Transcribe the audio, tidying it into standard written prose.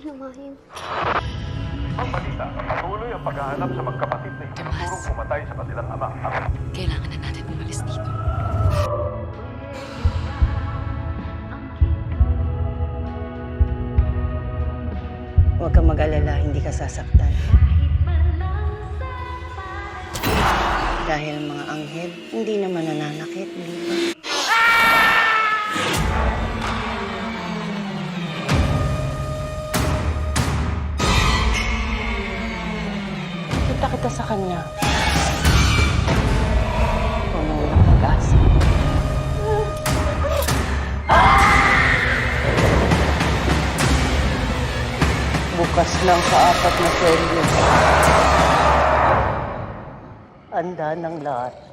Lumahin. Ang balita, patuloy ang paghahanap sa magkapatid na itinuturong pumatay sa kanilang ama. Kailangan na natin umalis dito. Huwag kang mag-alala, hindi ka sasaktan. Dahil ang mga anghel, hindi naman nananakit, di ba? Kita sa kanya. Puno ng pag-asa. Bukas lang sa 4 na selyo. Anda ng lahat.